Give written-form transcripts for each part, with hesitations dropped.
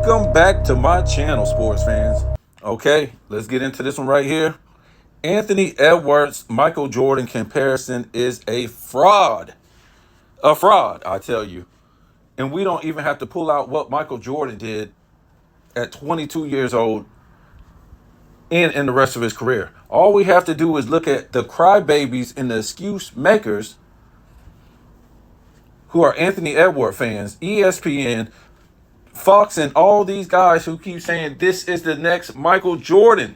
Welcome back to my channel, sports fans. Okay, let's get into this one right here. Anthony Edwards, Michael Jordan comparison is a fraud. A fraud, I tell you. And we don't even have to pull out what Michael Jordan did at 22 years old and in the rest of his career. All we have to do is look at the crybabies and the excuse makers who are Anthony Edwards fans, ESPN, Fox, and all these guys who keep saying this is the next Michael Jordan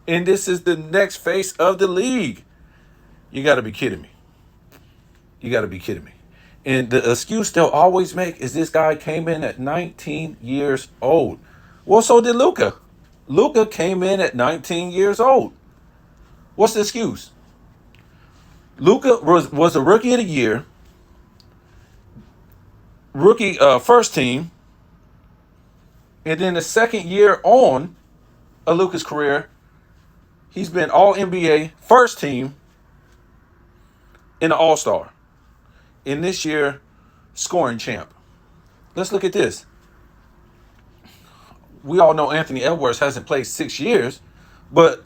and this is the next face of the league. You got to be kidding me. You got to be kidding me. And the excuse they'll always make is this guy came in at 19 years old. Well, so did Luka. Luka came in at 19 years old. What's the excuse? Luka was a rookie of the year, rookie first team, and then the second year on of Luka's career, he's been all NBA first team and an all-star. And this year, scoring champ. Let's look at this. We all know Anthony Edwards hasn't played 6 years, but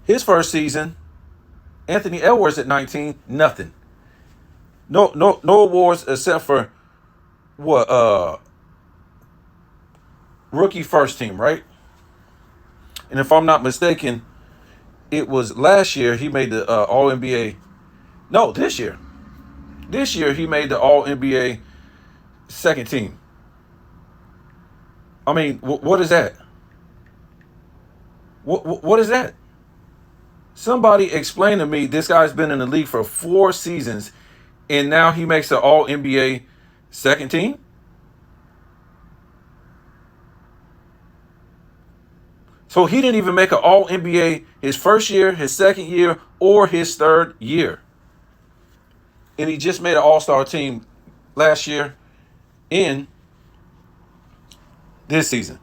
his first season, Anthony Edwards at 19, nothing. No awards except for what rookie first team, right? And if I'm not mistaken, it was last year he made the All NBA. No, this year. This year he made the All NBA second team. I mean, what is that? What is that? Somebody explain to me this guy's been in the league for 4 seasons and now he makes the All NBA second team? So he didn't even make an All NBA his first year, his second year, or his third year. And he just made an All-Star team last year in this season.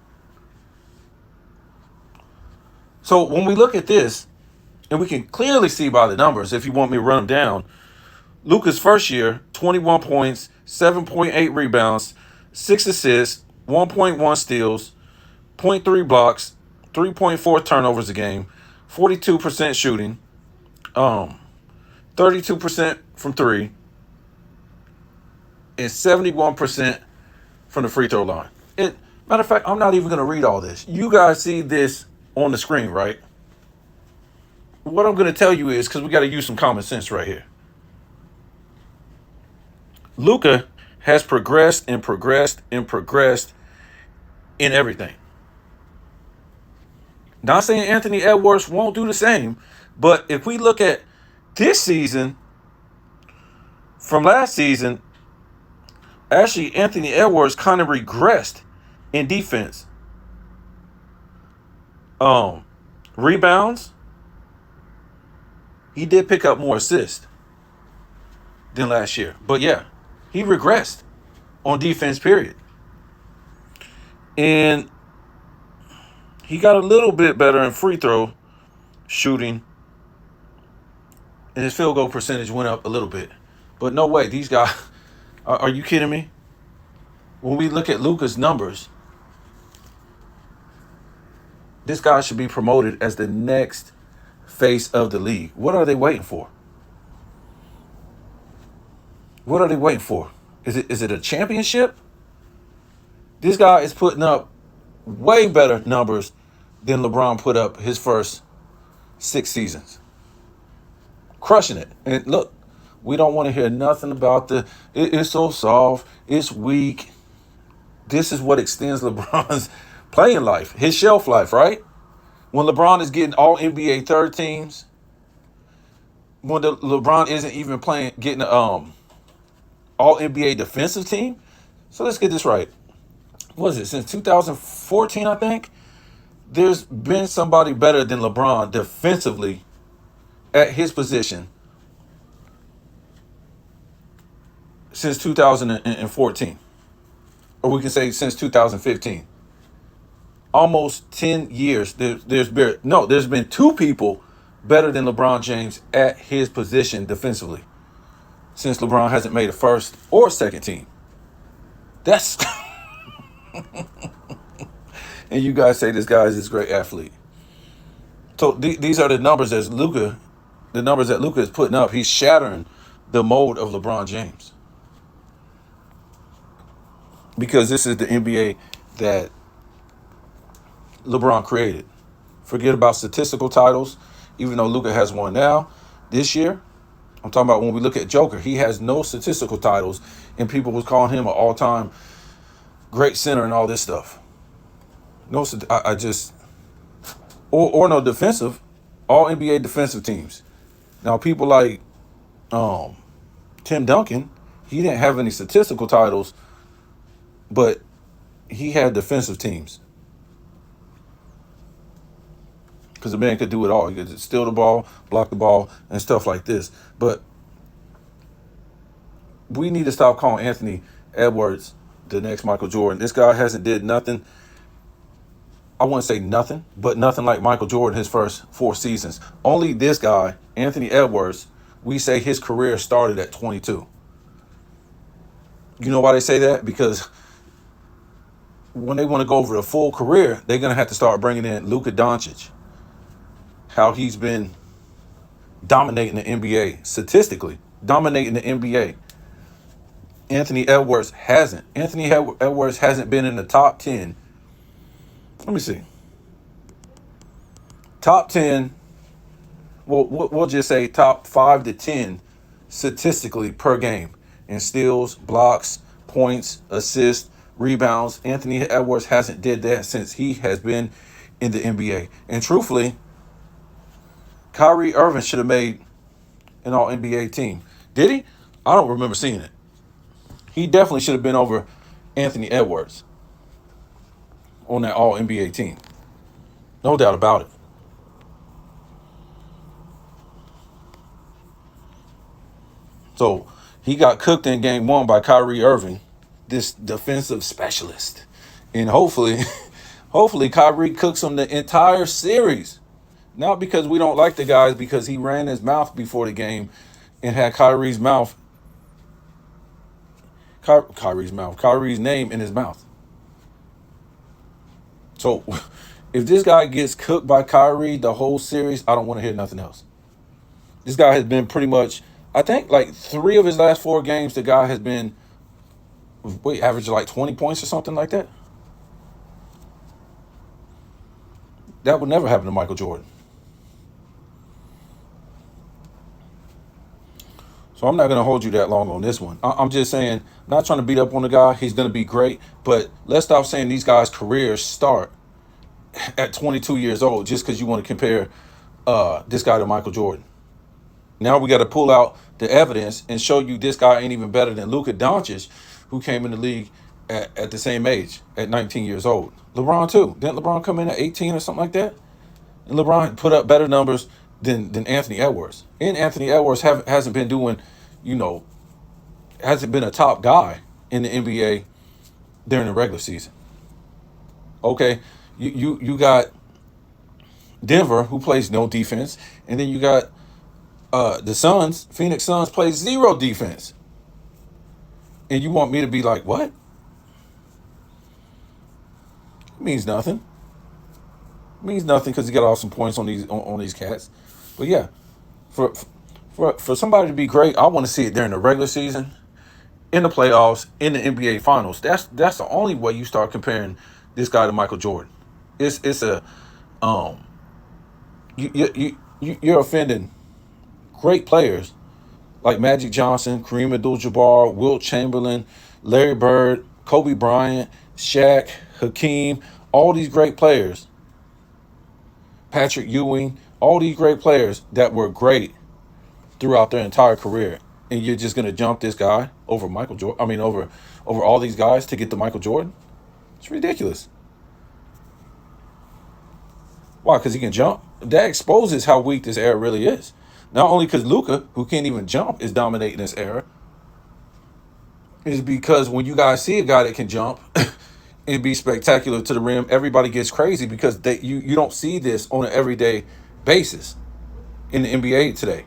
So when we look at this, and we can clearly see by the numbers, if you want me to run them down, Luka's first year, 21 points, 7.8 rebounds, 6 assists, 1.1 steals, 0.3 blocks, 3.4 turnovers a game, 42% shooting, 32% from 3, and 71% from the free throw line. Matter of fact, I'm not even going to read all this. You guys see this on the screen, right? What I'm going to tell you is, because we got to use some common sense right here. Luka has progressed and progressed and progressed in everything. Not saying Anthony Edwards won't do the same, but if we look at this season from last season, actually Anthony Edwards kind of regressed in defense. Rebounds, he did pick up more assists than last year. But yeah, he regressed on defense, period. And he got a little bit better in free throw shooting. And his field goal percentage went up a little bit. But no way, these guys, are you kidding me? When we look at Luka's numbers, this guy should be promoted as the next face of the league. What are they waiting for? What are they waiting for? Is it a championship? This guy is putting up way better numbers than LeBron put up his first 6 seasons. Crushing it. And look, we don't want to hear nothing about it's so soft, it's weak. This is what extends LeBron's playing life, his shelf life, right? When LeBron is getting all NBA third teams, when LeBron isn't even getting all NBA defensive team. So let's get this right. What is it? Since 2014, I think, there's been somebody better than LeBron defensively at his position since 2014. Or we can say since 2015. Almost 10 years. There's been 2 people better than LeBron James at his position defensively since LeBron hasn't made a first or second team. That's And you guys say this guy is this great athlete. So these are the numbers the numbers that Luka is putting up. He's shattering the mold of LeBron James because this is the NBA that LeBron created. Forget about statistical titles, even though Luka has one now this year. I'm talking about when we look at Joker, he has no statistical titles, and people was calling him an all-time great center and all this stuff. No, I just or no defensive, all NBA defensive teams. Now people like Tim Duncan, he didn't have any statistical titles, but he had defensive teams because the man could do it all. He could steal the ball, block the ball, and stuff like this. But we need to stop calling Anthony Edwards the next Michael Jordan. This guy hasn't did nothing. I wouldn't say nothing, but nothing like Michael Jordan his first 4 seasons. Only this guy, Anthony Edwards, we say his career started at 22. You know why they say that? Because when they want to go over the full career, they're going to have to start bringing in Luka Doncic. How he's been dominating the NBA, statistically, dominating the NBA. Anthony Edwards hasn't. Anthony Edwards hasn't been in the top 10. Let me see. Top 10, we'll just say top 5 to 10 statistically per game in steals, blocks, points, assists, rebounds. Anthony Edwards hasn't did that since he has been in the NBA. And truthfully, Kyrie Irving should have made an all-NBA team. Did he? I don't remember seeing it. He definitely should have been over Anthony Edwards on that all-NBA team. No doubt about it. So he got cooked in game 1 by Kyrie Irving, this defensive specialist. And hopefully Kyrie cooks him the entire series. Not because we don't like the guys, because he ran his mouth before the game and had Kyrie's name in his mouth. So if this guy gets cooked by Kyrie the whole series, I don't want to hear nothing else. This guy has been pretty much, I think like 3 of his last 4 games, the guy has been, average like 20 points or something like that. That would never happen to Michael Jordan. So I'm not going to hold you that long on this one. I'm just saying, not trying to beat up on the guy. He's going to be great. But let's stop saying these guys' careers start at 22 years old just because you want to compare this guy to Michael Jordan. Now we got to pull out the evidence and show you this guy ain't even better than Luka Doncic, who came in the league at the same age, at 19 years old. LeBron too. Didn't LeBron come in at 18 or something like that? And LeBron put up better numbers than Anthony Edwards. And Anthony Edwards hasn't been doing, hasn't been a top guy in the NBA during the regular season. Okay, you got Denver, who plays no defense, and then you got the Suns. Phoenix Suns plays 0 defense. And you want me to be like, what? It means nothing. It means nothing because he got awesome points on these cats. But yeah, for somebody to be great, I want to see it during the regular season, in the playoffs, in the NBA Finals. That's the only way you start comparing this guy to Michael Jordan. It's a you're offending great players like Magic Johnson, Kareem Abdul-Jabbar, Wilt Chamberlain, Larry Bird, Kobe Bryant, Shaq, Hakeem, all these great players. Patrick Ewing, all these great players that were great throughout their entire career. And you're just going to jump this guy over Michael Jordan? I mean, over all these guys to get to Michael Jordan? It's ridiculous. Why? Because he can jump? That exposes how weak this era really is. Not only because Luka, who can't even jump, is dominating this era, is because when you guys see a guy that can jump and be spectacular to the rim, everybody gets crazy because you don't see this on an everyday basis in the NBA today.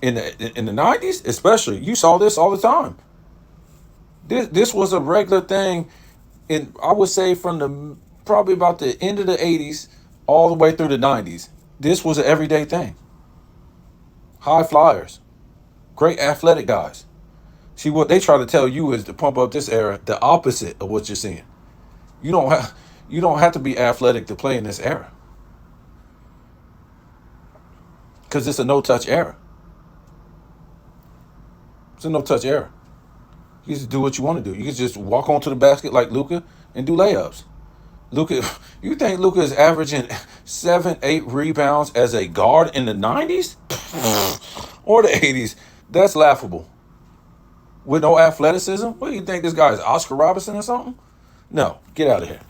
In the 90s, especially, you saw this all the time. This was a regular thing And I would say from the probably about the end of the 80s all the way through the 90s, this was an everyday thing. High flyers, great athletic guys. See, what they try to tell you is to pump up this era, the opposite of what you're seeing. You don't have you don't have to be athletic to play in this era because it's a no touch era. It's a no touch era. You just do what you want to do. You can just walk onto the basket like Luka and do layups. Luka, you think Luka is averaging 7, 8 rebounds as a guard in the 90s or the 80s? That's laughable. With no athleticism? What do you think, this guy is Oscar Robertson or something? No, get out of here.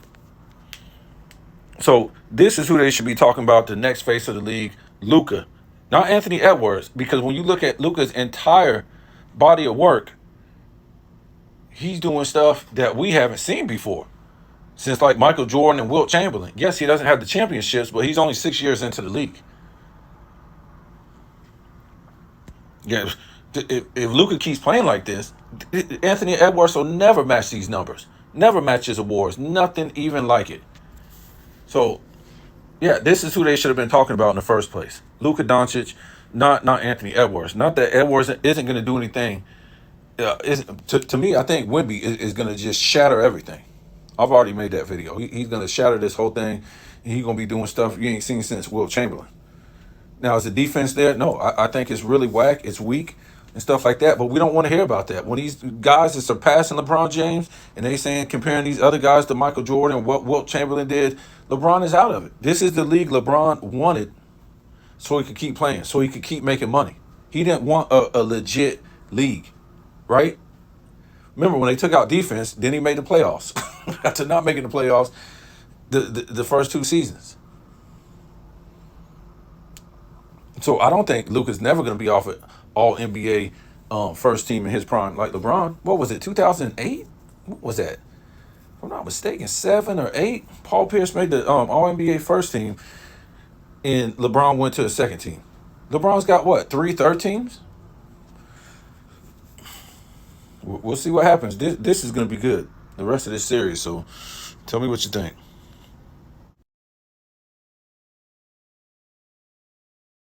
So this is who they should be talking about, the next face of the league, Luka. Not Anthony Edwards, because when you look at Luka's entire body of work, he's doing stuff that we haven't seen before. Since like Michael Jordan and Wilt Chamberlain. Yes, he doesn't have the championships, but he's only 6 years into the league. Yeah, if Luka keeps playing like this, Anthony Edwards will never match these numbers. Never match his awards. Nothing even like it. So, yeah, this is who they should have been talking about in the first place. Luka Doncic, not Anthony Edwards. Not that Edwards isn't going to do anything. To me, I think Wemby is going to just shatter everything. I've already made that video. He's going to shatter this whole thing. And he's going to be doing stuff you ain't seen since Wilt Chamberlain. Now, is the defense there? No, I think it's really whack. It's weak and stuff like that. But we don't want to hear about that. When these guys are surpassing LeBron James and they saying comparing these other guys to Michael Jordan and what Wilt Chamberlain did, LeBron is out of it. This is the league LeBron wanted so he could keep playing, so he could keep making money. He didn't want a legit league, right? Remember when they took out defense, then he made the playoffs. After not making the playoffs the first 2 seasons. So I don't think Luka's never going to be off an all NBA first team in his prime like LeBron. What was it, 2008? What was that? If I'm not mistaken, 7 or 8. Paul Pierce made the all NBA first team, and LeBron went to the second team. LeBron's got what, 3 third teams? We'll see what happens. This is going to be good, the rest of this series. So tell me what you think.